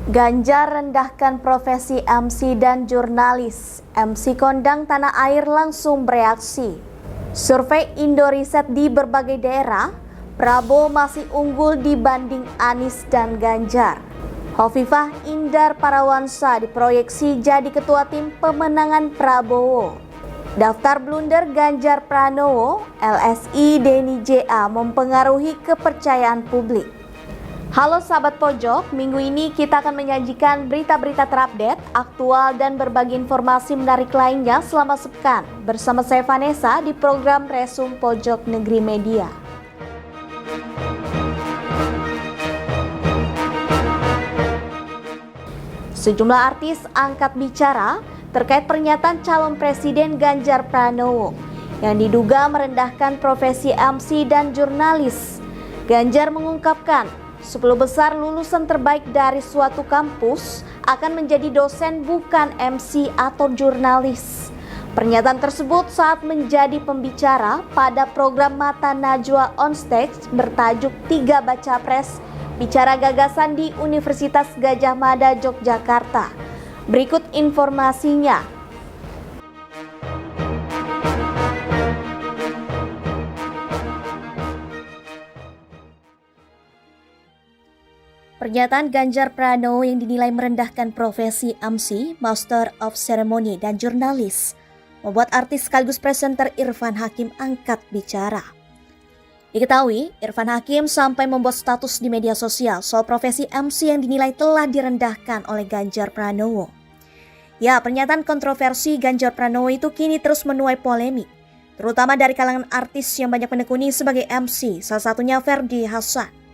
Ganjar rendahkan profesi MC dan jurnalis. MC kondang tanah air langsung bereaksi. Survei Indoriset di berbagai daerah, Prabowo masih unggul dibanding Anies dan Ganjar. Hovifah Indar Parawansa diproyeksi jadi ketua tim pemenangan Prabowo. Daftar blunder Ganjar Pranowo, LSI Denny JA mempengaruhi kepercayaan publik. Halo sahabat pojok, minggu ini kita akan menyajikan berita-berita terupdate, aktual dan berbagi informasi menarik lainnya selama sepekan. Bersama saya Vanessa di program Resum Pojok Negeri Media. Sejumlah artis angkat bicara terkait pernyataan calon presiden Ganjar Pranowo yang diduga merendahkan profesi MC dan jurnalis. Ganjar mengungkapkan 10 besar lulusan terbaik dari suatu kampus akan menjadi dosen bukan MC atau jurnalis. Pernyataan tersebut saat menjadi pembicara pada program Mata Najwa On Stage bertajuk 3 Baca Pres Bicara Gagasan di Universitas Gadjah Mada, Yogyakarta. Berikut informasinya. Pernyataan Ganjar Pranowo yang dinilai merendahkan profesi MC, Master of Ceremony, dan jurnalis membuat artis sekaligus presenter Irfan Hakim angkat bicara. Diketahui, Irfan Hakim sampai membuat status di media sosial soal profesi MC yang dinilai telah direndahkan oleh Ganjar Pranowo. Ya, pernyataan kontroversi Ganjar Pranowo itu kini terus menuai polemik, terutama dari kalangan artis yang banyak menekuni sebagai MC, salah satunya Ferdy Hassan.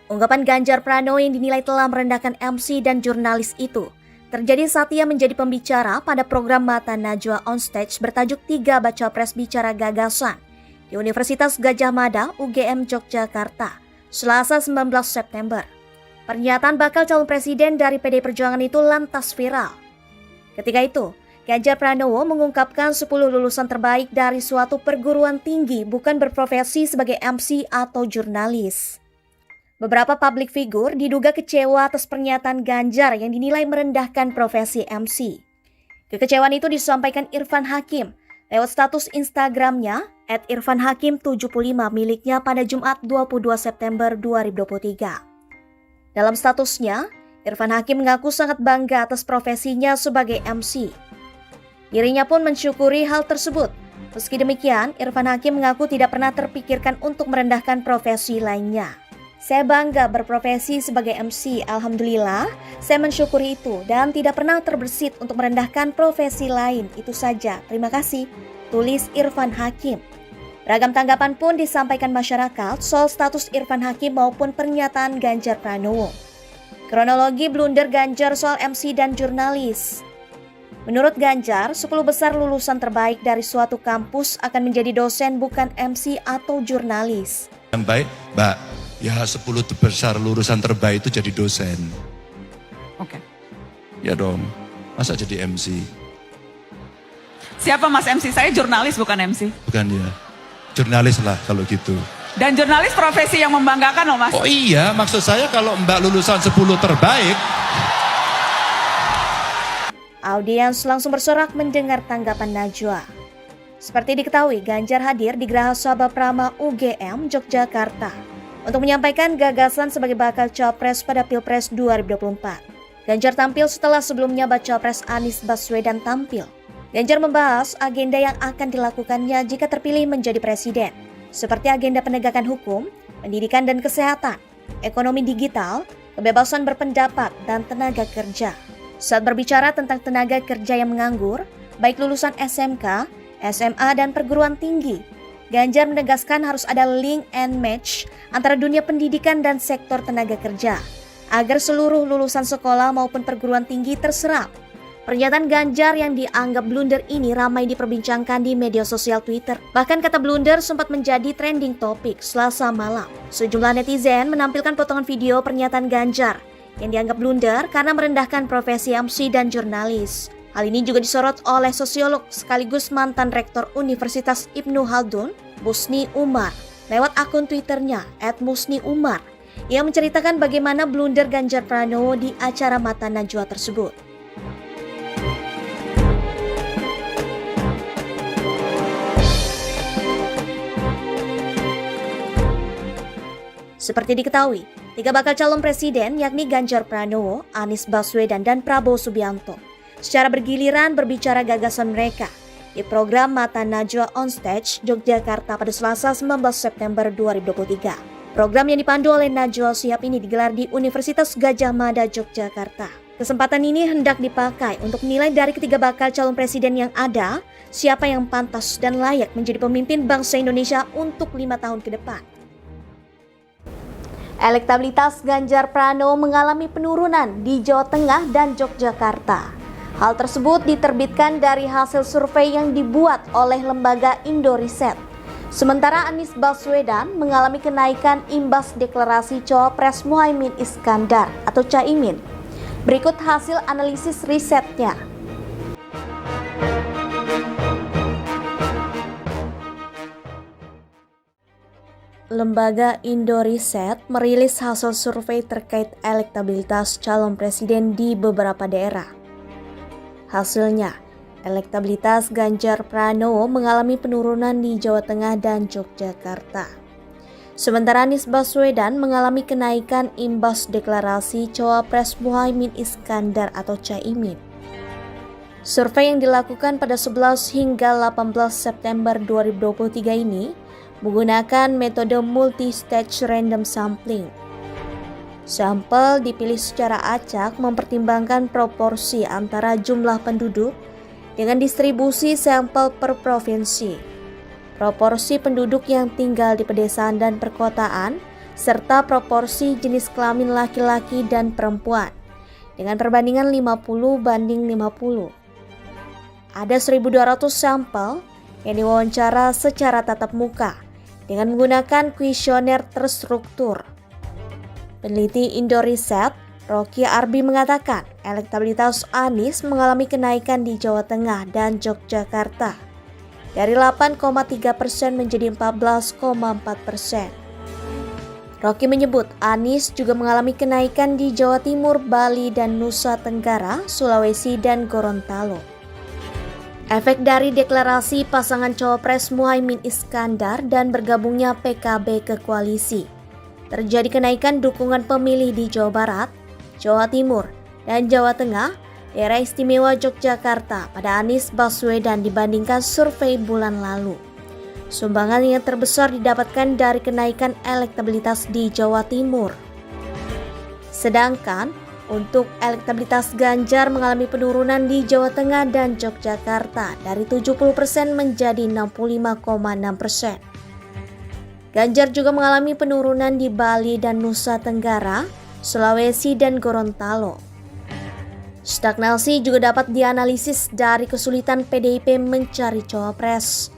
Ungkapan Ganjar Pranowo yang dinilai telah merendahkan MC dan jurnalis itu terjadi saat ia menjadi pembicara pada program Mata Najwa On Stage bertajuk 3 Baca Pres Bicara Gagasan di Universitas Gadjah Mada, UGM Yogyakarta, Selasa 19 September. Pernyataan bakal calon presiden dari PDI Perjuangan itu lantas viral. Ketika itu, Ganjar Pranowo mengungkapkan 10 lulusan terbaik dari suatu perguruan tinggi bukan berprofesi sebagai MC atau jurnalis. Beberapa publik figur diduga kecewa atas pernyataan Ganjar yang dinilai merendahkan profesi MC. Kekecewaan itu disampaikan Irfan Hakim lewat status Instagramnya @irfanhakim75 miliknya pada Jumat 22 September 2023. Dalam statusnya, Irfan Hakim mengaku sangat bangga atas profesinya sebagai MC. Dirinya pun mensyukuri hal tersebut. Meski demikian, Irfan Hakim mengaku tidak pernah terpikirkan untuk merendahkan profesi lainnya. Saya bangga berprofesi sebagai MC, alhamdulillah, saya mensyukuri itu dan tidak pernah terbersit untuk merendahkan profesi lain, itu saja, terima kasih, tulis Irfan Hakim. Ragam tanggapan pun disampaikan masyarakat soal status Irfan Hakim maupun pernyataan Ganjar Pranowo. Kronologi blunder Ganjar soal MC dan jurnalis. Menurut Ganjar, 10 besar lulusan terbaik dari suatu kampus akan menjadi dosen bukan MC atau jurnalis. Yang baik, Mbak. Ya 10 besar lulusan terbaik itu jadi dosen. Oke. Ya dong, masa jadi MC? Siapa Mas MC? Saya jurnalis bukan MC. Bukan ya, jurnalis lah kalau gitu. Dan jurnalis profesi yang membanggakan loh Mas. Oh iya, maksud saya kalau Mbak lulusan 10 terbaik. Audiens langsung bersorak mendengar tanggapan Najwa. Seperti diketahui, Ganjar hadir di Geraha Sabaprama UGM Yogyakarta untuk menyampaikan gagasan sebagai bakal Capres pada Pilpres 2024. Ganjar tampil setelah sebelumnya baca pres Anies Baswedan tampil. Ganjar membahas agenda yang akan dilakukannya jika terpilih menjadi presiden, seperti agenda penegakan hukum, pendidikan dan kesehatan, ekonomi digital, kebebasan berpendapat, dan tenaga kerja. Saat berbicara tentang tenaga kerja yang menganggur, baik lulusan SMK, SMA, dan perguruan tinggi, Ganjar menegaskan harus ada link and match antara dunia pendidikan dan sektor tenaga kerja, agar seluruh lulusan sekolah maupun perguruan tinggi terserap. Pernyataan Ganjar yang dianggap blunder ini ramai diperbincangkan di media sosial Twitter. Bahkan kata blunder sempat menjadi trending topik Selasa malam. Sejumlah netizen menampilkan potongan video pernyataan Ganjar yang dianggap blunder karena merendahkan profesi MC dan jurnalis. Hal ini juga disorot oleh sosiolog sekaligus mantan rektor Universitas Ibnu Khaldun, Musni Umar, lewat akun Twitternya @musniumar. Ia menceritakan bagaimana blunder Ganjar Pranowo di acara Mata Najwa tersebut. Seperti diketahui, 3 bakal calon presiden yakni Ganjar Pranowo, Anies Baswedan, dan Prabowo Subianto secara bergiliran berbicara gagasan mereka di program Mata Najwa On Stage Yogyakarta pada Selasa 19 September 2023. Program yang dipandu oleh Najwa Shihab ini digelar di Universitas Gadjah Mada Yogyakarta. Kesempatan ini hendak dipakai untuk menilai dari ketiga bakal calon presiden yang ada, siapa yang pantas dan layak menjadi pemimpin bangsa Indonesia untuk 5 tahun ke depan. Elektabilitas Ganjar Pranowo mengalami penurunan di Jawa Tengah dan Yogyakarta. Hal tersebut diterbitkan dari hasil survei yang dibuat oleh lembaga Indoriset. Sementara Anies Baswedan mengalami kenaikan imbas deklarasi Cawapres Muhaimin Iskandar atau Caimin. Berikut hasil analisis risetnya. Lembaga Indoriset merilis hasil survei terkait elektabilitas calon presiden di beberapa daerah. Hasilnya, elektabilitas Ganjar Pranowo mengalami penurunan di Jawa Tengah dan Yogyakarta. Sementara Anies Baswedan mengalami kenaikan imbas deklarasi Cawapres Muhaimin Iskandar atau Caimin. Survei yang dilakukan pada 11 hingga 18 September 2023 ini menggunakan metode multi-stage random sampling. Sampel dipilih secara acak mempertimbangkan proporsi antara jumlah penduduk dengan distribusi sampel per provinsi, proporsi penduduk yang tinggal di pedesaan dan perkotaan, serta proporsi jenis kelamin laki-laki dan perempuan dengan perbandingan 50:50. Ada 1.200 sampel yang diwawancara secara tatap muka dengan menggunakan kuesioner terstruktur. Peneliti Indoriset, Rocky Arbi mengatakan elektabilitas Anies mengalami kenaikan di Jawa Tengah dan Yogyakarta dari 8,3% menjadi 14,4%. Rocky menyebut Anies juga mengalami kenaikan di Jawa Timur, Bali, dan Nusa Tenggara, Sulawesi, dan Gorontalo. Efek dari deklarasi pasangan Cawapres Muhaimin Iskandar dan bergabungnya PKB ke koalisi, terjadi kenaikan dukungan pemilih di Jawa Barat, Jawa Timur, dan Jawa Tengah, daerah istimewa Yogyakarta pada Anies Baswedan dibandingkan survei bulan lalu. Sumbangan yang terbesar didapatkan dari kenaikan elektabilitas di Jawa Timur. Sedangkan untuk elektabilitas Ganjar mengalami penurunan di Jawa Tengah dan Yogyakarta dari 70% menjadi 65,6%. Ganjar juga mengalami penurunan di Bali dan Nusa Tenggara, Sulawesi, dan Gorontalo. Stagnasi juga dapat dianalisis dari kesulitan PDIP mencari cawapres.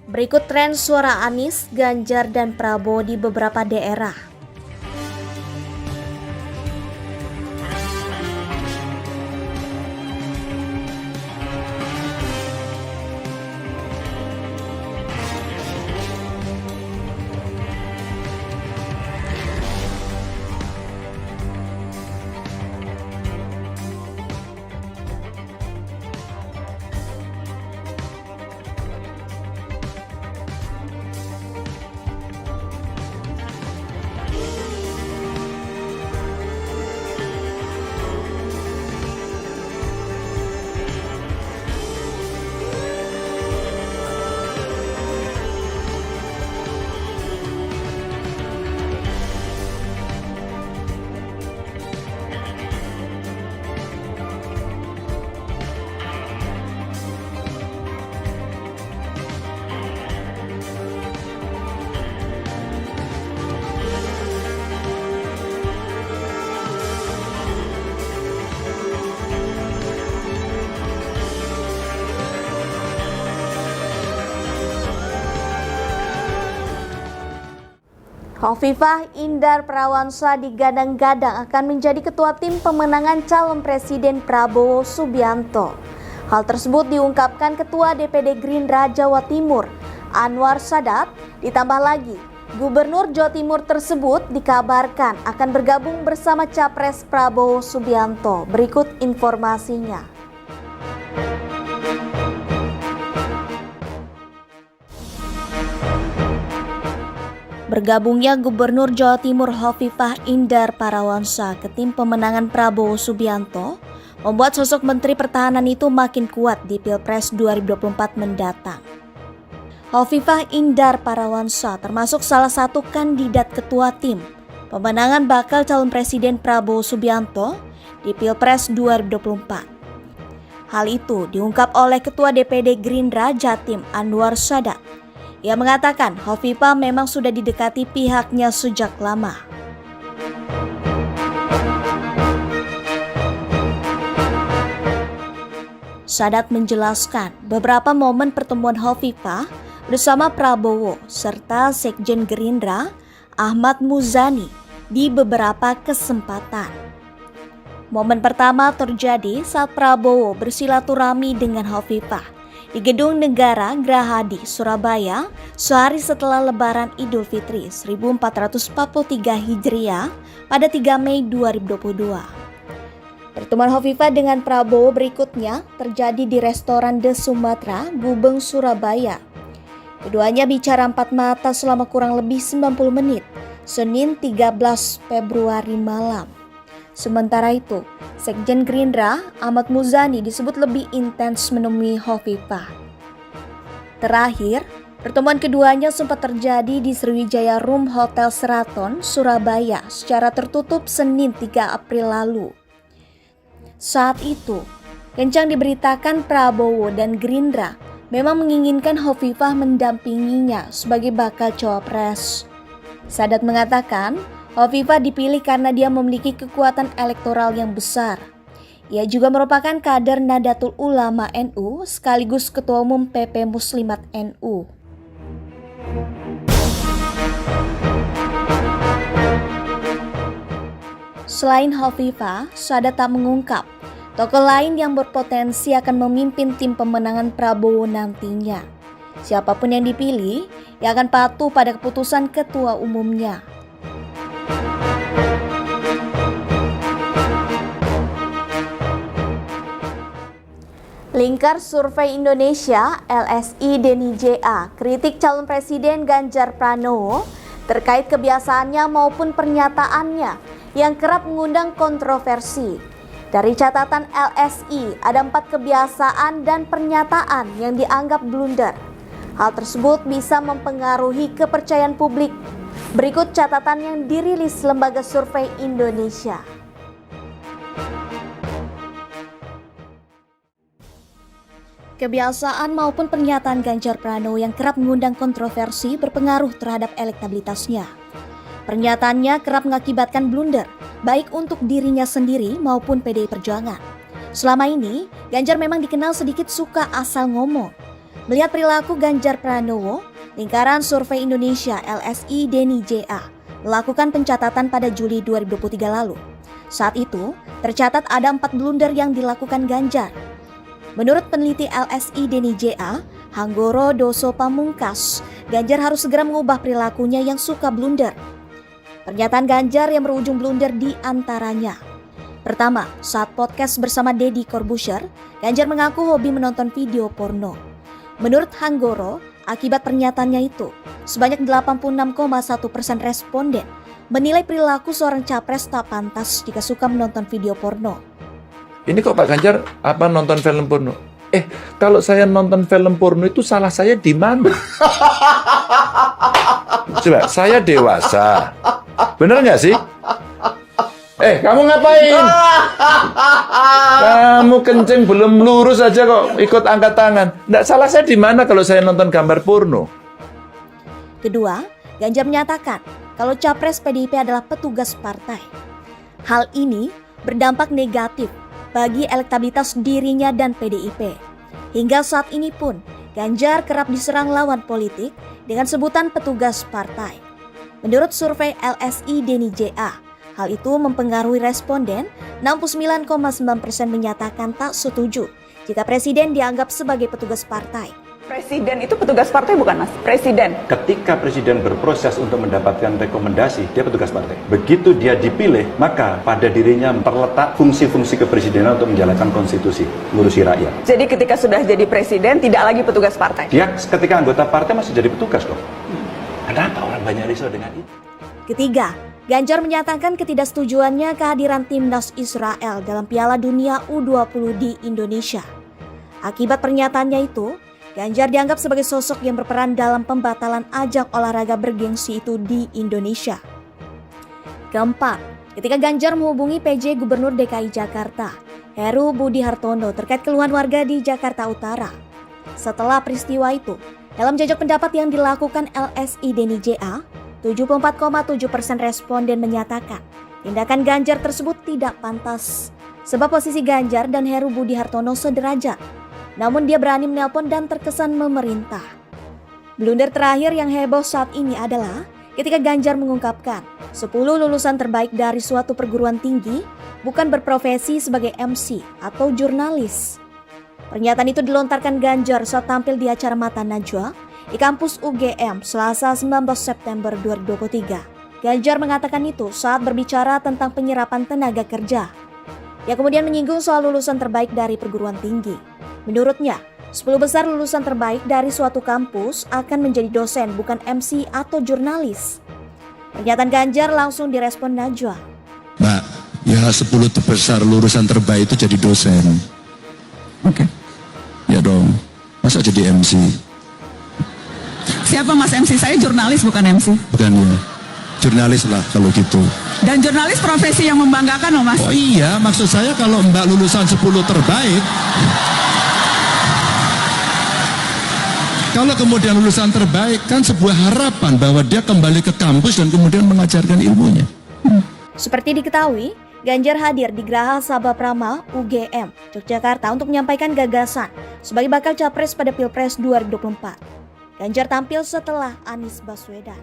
Berikut tren suara Anies, Ganjar, dan Prabowo di beberapa daerah. Hovifah Indar Parawansa digadang-gadang akan menjadi ketua tim pemenangan calon presiden Prabowo Subianto. Hal tersebut diungkapkan Ketua DPD Gerindra Jawa Timur, Anwar Sadat. Ditambah lagi, Gubernur Jawa Timur tersebut dikabarkan akan bergabung bersama Capres Prabowo Subianto. Berikut informasinya. Bergabungnya Gubernur Jawa Timur Hovifah Indar Parawansa ke tim pemenangan Prabowo Subianto membuat sosok Menteri Pertahanan itu makin kuat di Pilpres 2024 mendatang. Hovifah Indar Parawansa termasuk salah satu kandidat ketua tim pemenangan bakal calon Presiden Prabowo Subianto di Pilpres 2024. Hal itu diungkap oleh Ketua DPD Gerindra Jatim Anwar Sadat. Ia mengatakan Hovifah memang sudah didekati pihaknya sejak lama. Sadat menjelaskan beberapa momen pertemuan Hovifah bersama Prabowo serta Sekjen Gerindra Ahmad Muzani di beberapa kesempatan. Momen pertama terjadi saat Prabowo bersilaturahmi dengan Hovifah di Gedung Negara Grahadi, Surabaya, sehari setelah Lebaran Idul Fitri 1443 Hijriah pada 3 Mei 2022. Pertemuan Hovifah dengan Prabowo berikutnya terjadi di restoran The Sumatra, Gubeng, Surabaya. Keduanya bicara empat mata selama kurang lebih 90 menit, Senin 13 Februari malam. Sementara itu, Sekjen Gerindra Ahmad Muzani disebut lebih intens menemui Hovifah. Terakhir, pertemuan keduanya sempat terjadi di Sriwijaya Room Hotel Sheraton, Surabaya secara tertutup Senin 3 April lalu. Saat itu, kencang diberitakan Prabowo dan Gerindra memang menginginkan Hovifah mendampinginya sebagai bakal cawapres. Sadat mengatakan, Hovifah dipilih karena dia memiliki kekuatan elektoral yang besar. Ia juga merupakan kader Nahdlatul Ulama NU sekaligus Ketua Umum PP Muslimat NU. Selain Hovifah, Sadat tak mengungkap tokoh lain yang berpotensi akan memimpin tim pemenangan Prabowo nantinya. Siapapun yang dipilih, ia akan patuh pada keputusan ketua umumnya. Lingkar Survei Indonesia LSI Denny JA kritik calon Presiden Ganjar Pranowo terkait kebiasaannya maupun pernyataannya yang kerap mengundang kontroversi. Dari catatan LSI, ada 4 kebiasaan dan pernyataan yang dianggap blunder. Hal tersebut bisa mempengaruhi kepercayaan publik. Berikut catatan yang dirilis Lembaga Survei Indonesia. Kebiasaan maupun pernyataan Ganjar Pranowo yang kerap mengundang kontroversi berpengaruh terhadap elektabilitasnya. Pernyataannya kerap mengakibatkan blunder, baik untuk dirinya sendiri maupun PDI Perjuangan. Selama ini, Ganjar memang dikenal sedikit suka asal ngomong. Melihat perilaku Ganjar Pranowo, Lingkaran Survei Indonesia LSI Denny JA melakukan pencatatan pada Juli 2023 lalu. Saat itu, tercatat ada 4 blunder yang dilakukan Ganjar. Menurut peneliti LSI Denny JA, Hanggoro Doso Pamungkas, Ganjar harus segera mengubah perilakunya yang suka blunder. Pernyataan Ganjar yang berujung blunder di antaranya. Pertama, saat podcast bersama Deddy Corbuzier, Ganjar mengaku hobi menonton video porno. Menurut Hanggoro, akibat pernyataannya itu, sebanyak 86,1% responden menilai perilaku seorang capres tak pantas jika suka menonton video porno. Ini kok Pak Ganjar nonton film porno? Kalau saya nonton film porno itu salah saya di mana? Coba, saya dewasa. Bener nggak sih? Kamu ngapain? Kamu kencing belum lurus aja kok ikut angkat tangan. Nggak salah saya di mana kalau saya nonton gambar porno? Kedua, Ganjar menyatakan kalau capres PDIP adalah petugas partai. Hal ini berdampak negatif bagi elektabilitas dirinya dan PDIP. Hingga saat ini pun, Ganjar kerap diserang lawan politik dengan sebutan petugas partai. Menurut survei LSI Denny JA, hal itu mempengaruhi responden. 69,9% menyatakan tak setuju jika presiden dianggap sebagai petugas partai. Presiden itu petugas partai bukan, Mas? Presiden. Ketika presiden berproses untuk mendapatkan rekomendasi, dia petugas partai. Begitu dia dipilih, maka pada dirinya terletak fungsi-fungsi kepresidenan untuk menjalankan konstitusi, ngurusi rakyat. Jadi ketika sudah jadi presiden, tidak lagi petugas partai. Dia ketika anggota partai masih jadi petugas kok. Kenapa orang banyak risau dengan itu? Ketiga, Ganjar menyatakan ketidaksetujuannya kehadiran timnas Israel dalam Piala Dunia U20 di Indonesia. Akibat pernyataannya itu, Ganjar dianggap sebagai sosok yang berperan dalam pembatalan ajang olahraga bergengsi itu di Indonesia. Keempat, ketika Ganjar menghubungi PJ Gubernur DKI Jakarta, Heru Budi Hartono terkait keluhan warga di Jakarta Utara. Setelah peristiwa itu, dalam jajak pendapat yang dilakukan LSI Denny JA, 74,7% responden menyatakan tindakan Ganjar tersebut tidak pantas. Sebab posisi Ganjar dan Heru Budi Hartono sederajat. Namun dia berani menelpon dan terkesan memerintah. Blunder terakhir yang heboh saat ini adalah ketika Ganjar mengungkapkan 10 lulusan terbaik dari suatu perguruan tinggi bukan berprofesi sebagai MC atau jurnalis. Pernyataan itu dilontarkan Ganjar saat tampil di acara Mata Najwa di kampus UGM Selasa 19 September 2023. Ganjar mengatakan itu saat berbicara tentang penyerapan tenaga kerja. Ia kemudian menyinggung soal lulusan terbaik dari perguruan tinggi. Menurutnya, 10 besar lulusan terbaik dari suatu kampus akan menjadi dosen bukan MC atau jurnalis. Pernyataan Ganjar langsung direspon Najwa. Mbak, ya 10 besar lulusan terbaik itu jadi dosen. Oke. Ya dong, masa jadi MC? Siapa Mas MC? Saya jurnalis bukan MC. Bukan ya, jurnalis lah kalau gitu. Dan jurnalis profesi yang membanggakan loh, Mas. Oh iya, maksud saya kalau Mbak lulusan 10 terbaik, kalau kemudian lulusan terbaik kan sebuah harapan bahwa dia kembali ke kampus dan kemudian mengajarkan ilmunya. Seperti diketahui, Ganjar hadir di Geraha Sabaprama UGM, Yogyakarta untuk menyampaikan gagasan sebagai bakal capres pada Pilpres 2024. Ganjar tampil setelah Anies Baswedan.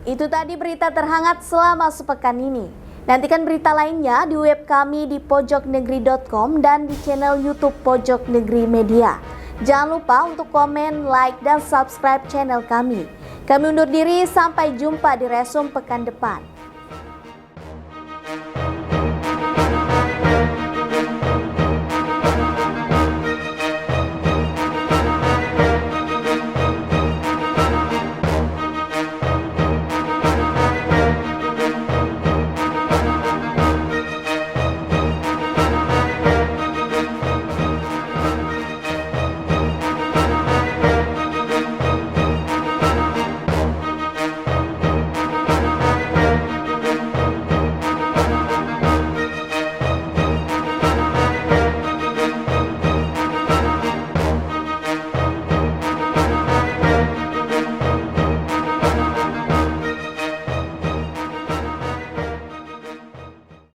Itu tadi berita terhangat selama sepekan ini. Nantikan berita lainnya di web kami di pojoknegeri.com dan di channel YouTube Pojok Negeri Media. Jangan lupa untuk komen, like, dan subscribe channel kami. Kami undur diri, sampai jumpa di Resum pekan depan.